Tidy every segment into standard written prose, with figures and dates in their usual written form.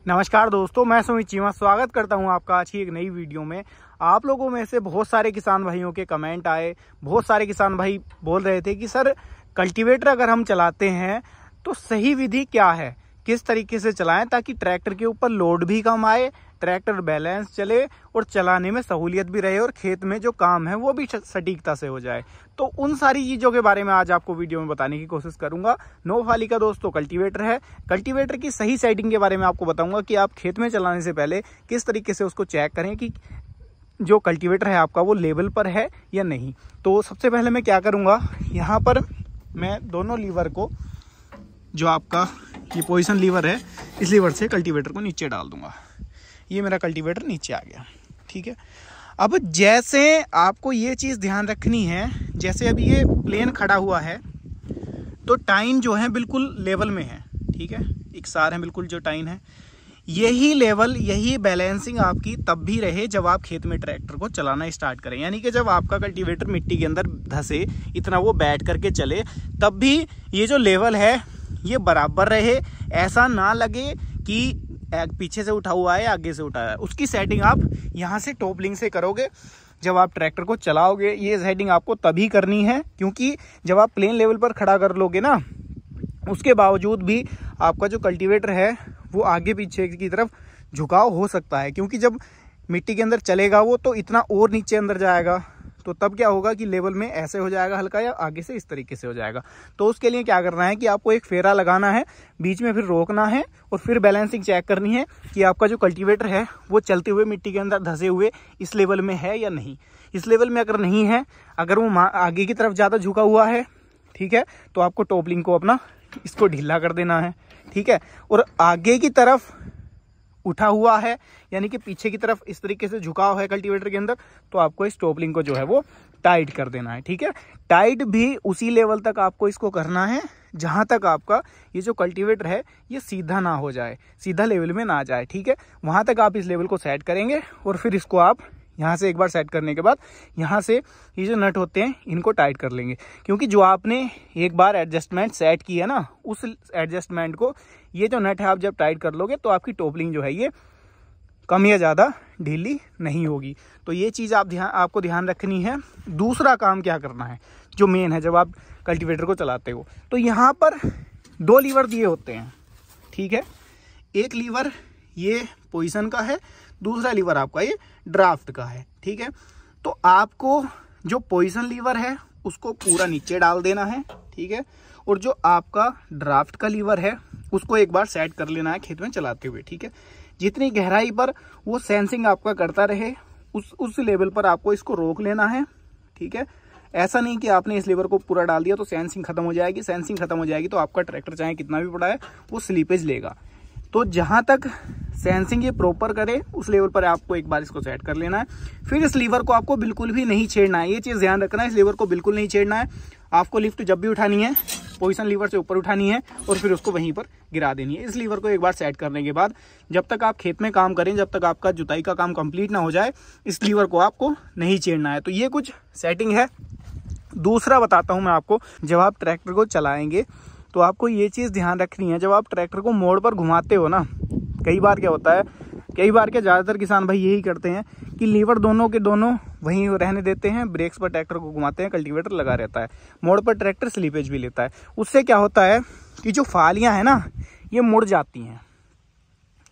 नमस्कार दोस्तों, मैं सुमित चीमा स्वागत करता हूं आपका आज की एक नई वीडियो में। आप लोगों में से बहुत सारे किसान भाइयों के कमेंट आए। बहुत सारे किसान भाई बोल रहे थे कि सर कल्टीवेटर अगर हम चलाते हैं तो सही विधि क्या है, किस तरीके से चलाएं ताकि ट्रैक्टर के ऊपर लोड भी कम आए, ट्रैक्टर बैलेंस चले और चलाने में सहूलियत भी रहे और खेत में जो काम है वो भी सटीकता से हो जाए। तो उन सारी चीज़ों के बारे में आज आपको वीडियो में बताने की कोशिश करूंगा। नोफाली का दोस्तों कल्टीवेटर है। कल्टीवेटर की सही सेटिंग के बारे में आपको बताऊंगा कि आप खेत में चलाने से पहले किस तरीके से उसको चेक करें कि जो कल्टीवेटर है आपका वो लेवल पर है या नहीं। तो सबसे पहले मैं क्या करूँगा, यहाँ पर मैं दोनों लीवर को, जो आपका ये पोजीशन लीवर है, इस लीवर से कल्टीवेटर को नीचे डाल दूंगा। ये मेरा कल्टीवेटर नीचे आ गया, ठीक है। अब जैसे आपको ये चीज़ ध्यान रखनी है, जैसे अभी ये प्लेन खड़ा हुआ है तो टाइन जो है बिल्कुल लेवल में है, ठीक है, इकसार है बिल्कुल जो टाइन है। यही लेवल, यही बैलेंसिंग आपकी तब भी रहे जब आप खेत में ट्रैक्टर को चलाना स्टार्ट करें, यानी कि जब आपका कल्टीवेटर मिट्टी के अंदर धंसे, इतना वो बैठ करके चले, तब भी ये जो लेवल है ये बराबर रहे। ऐसा ना लगे कि पीछे से उठा हुआ है, आगे से उठाया है। उसकी सेटिंग आप यहाँ से टॉप लिंक से करोगे जब आप ट्रैक्टर को चलाओगे। ये सेटिंग आपको तभी करनी है क्योंकि जब आप प्लेन लेवल पर खड़ा कर लोगे ना, उसके बावजूद भी आपका जो कल्टीवेटर है वो आगे पीछे की तरफ झुकाव हो सकता है, क्योंकि जब मिट्टी के अंदर चलेगा वो तो इतना और नीचे अंदर जाएगा, तो तब क्या होगा कि लेवल में ऐसे हो जाएगा हल्का, या आगे से इस तरीके से हो जाएगा। तो उसके लिए क्या करना है कि आपको एक फेरा लगाना है, बीच में फिर रोकना है और फिर बैलेंसिंग चेक करनी है कि आपका जो कल्टीवेटर है वो चलते हुए मिट्टी के अंदर धंसे हुए इस लेवल में है या नहीं। इस लेवल में अगर नहीं है, अगर वो आगे की तरफ ज़्यादा झुका हुआ है, ठीक है, तो आपको टॉप लिंक को अपना इसको ढीला कर देना है, ठीक है। और आगे की तरफ उठा हुआ है, यानी कि पीछे की तरफ इस तरीके से झुकाव है कल्टीवेटर के अंदर, तो आपको इस टॉप लिंक को जो है वो टाइट कर देना है, ठीक है। टाइट भी उसी लेवल तक आपको इसको करना है जहां तक आपका ये जो कल्टीवेटर है ये सीधा ना हो जाए, सीधा लेवल में ना जाए, ठीक है। वहां तक आप इस लेवल को सेट करेंगे और फिर इसको आप यहाँ से एक बार सेट करने के बाद यहाँ से ये जो नट होते हैं इनको टाइट कर लेंगे, क्योंकि जो आपने एक बार एडजस्टमेंट सेट की है ना, उस एडजस्टमेंट को ये जो नट है आप जब टाइट कर लोगे तो आपकी टॉपलिंग जो है ये कम या ज़्यादा ढीली नहीं होगी। तो ये चीज़ आपको ध्यान रखनी है। दूसरा काम क्या करना है जो मेन है जब आप कल्टीवेटर को चलाते हो, तो यहाँ पर दो लीवर दिए होते हैं, ठीक है। एक लीवर ये पोजीशन का है, दूसरा लीवर आपका ये ड्राफ्ट का है, ठीक है। तो आपको जो पोजीशन लीवर है उसको पूरा नीचे डाल देना है, ठीक है, और जो आपका ड्राफ्ट का लीवर है उसको एक बार सेट कर लेना है खेत में चलाते हुए, ठीक है। जितनी गहराई पर वो सेंसिंग आपका करता रहे उस लेवल पर आपको इसको रोक लेना है, ठीक है। ऐसा नहीं कि आपने इस लेवर को पूरा डाल दिया तो सेंसिंग खत्म हो जाएगी। सेंसिंग खत्म हो जाएगी तो आपका ट्रैक्टर चाहे कितना भी बड़ा है वो स्लीपेज लेगा। तो जहां तक सेंसिंग ये प्रॉपर करे उस लेवल पर आपको एक बार इसको सेट कर लेना है। फिर इस लीवर को आपको बिल्कुल भी नहीं छेड़ना है, ये चीज़ ध्यान रखना है, इस लीवर को बिल्कुल नहीं छेड़ना है। आपको लिफ्ट जब भी उठानी है पोजीशन लीवर से ऊपर उठानी है और फिर उसको वहीं पर गिरा देनी है। इस लीवर को एक बार सेट करने के बाद जब तक आप खेत में काम करें, जब तक आपका जुताई का काम कंप्लीट ना हो जाए, इस लीवर को आपको नहीं छेड़ना है। तो ये कुछ सेटिंग है। दूसरा बताता हूँ मैं आपको, जब आप ट्रैक्टर को चलाएंगे तो आपको ये चीज़ ध्यान रखनी है, जब आप ट्रैक्टर को मोड़ पर घुमाते हो ना, कई बार क्या होता है, कई बार क्या ज़्यादातर किसान भाई यही करते हैं कि लीवर दोनों के दोनों वहीं रहने देते हैं, ब्रेक्स पर ट्रैक्टर को घुमाते हैं, कल्टीवेटर लगा रहता है, मोड़ पर ट्रैक्टर स्लीपेज भी लेता है। उससे क्या होता है कि जो फालियाँ हैं ना ये मुड़ जाती हैं,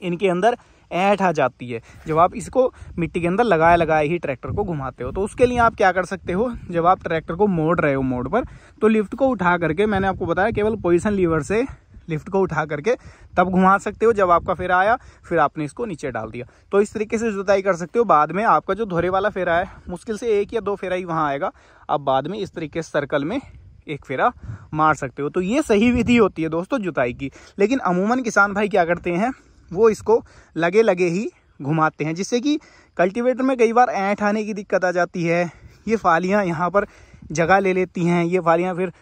इनके अंदर ऐंठ आ जाती है जब आप इसको मिट्टी के अंदर लगाए ही ट्रैक्टर को घुमाते हो। तो उसके लिए आप क्या कर सकते हो, जब आप ट्रैक्टर को मोड़ रहे हो मोड़ पर, तो लिफ्ट को उठा करके, मैंने आपको बताया केवल पोजीशन लीवर से लिफ्ट को उठा करके तब घुमा सकते हो जब आपका फेरा आया, फिर आपने इसको नीचे डाल दिया। तो इस तरीके से जुताई कर सकते हो। बाद में आपका जो धोरे वाला फेरा है मुश्किल से 1 या 2 फेरा ही वहाँ आएगा, आप बाद में इस तरीके से सर्कल में एक फेरा मार सकते हो। तो ये सही विधि होती है दोस्तों जुताई की। लेकिन अमूमन किसान भाई क्या करते हैं, वो इसको लगे ही घुमाते हैं, जिससे कि कल्टीवेटर में कई बार ऐंठ आने की दिक्कत आ जाती है। ये फालियाँ यहाँ पर जगह ले लेती हैं, ये फालियाँ फिर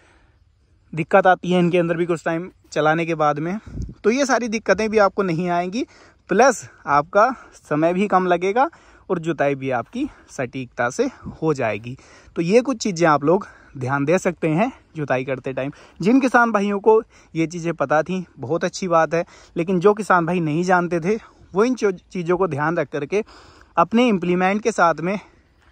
दिक्कत आती है इनके अंदर भी कुछ टाइम चलाने के बाद में। तो ये सारी दिक्कतें भी आपको नहीं आएंगी, प्लस आपका समय भी कम लगेगा और जुताई भी आपकी सटीकता से हो जाएगी। तो ये कुछ चीज़ें आप लोग ध्यान दे सकते हैं जुताई करते टाइम। जिन किसान भाइयों को ये चीज़ें पता थी बहुत अच्छी बात है, लेकिन जो किसान भाई नहीं जानते थे वो इन चीज़ों को ध्यान रख करके अपने इम्प्लीमेंट के साथ में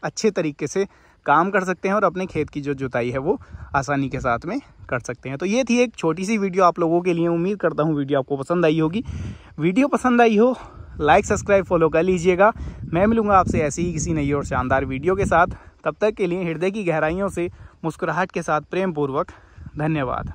अच्छे तरीके से काम कर सकते हैं और अपने खेत की जो जुताई है वो आसानी के साथ में कर सकते हैं। तो ये थी एक छोटी सी वीडियो आप लोगों के लिए। उम्मीद करता हूँ वीडियो आपको पसंद आई होगी। वीडियो पसंद आई हो लाइक सब्सक्राइब फॉलो कर लीजिएगा। मैं मिलूंगा आपसे ऐसी ही किसी नई और शानदार वीडियो के साथ। तब तक के लिए हृदय की गहराइयों से मुस्कुराहट के साथ प्रेम पूर्वक धन्यवाद।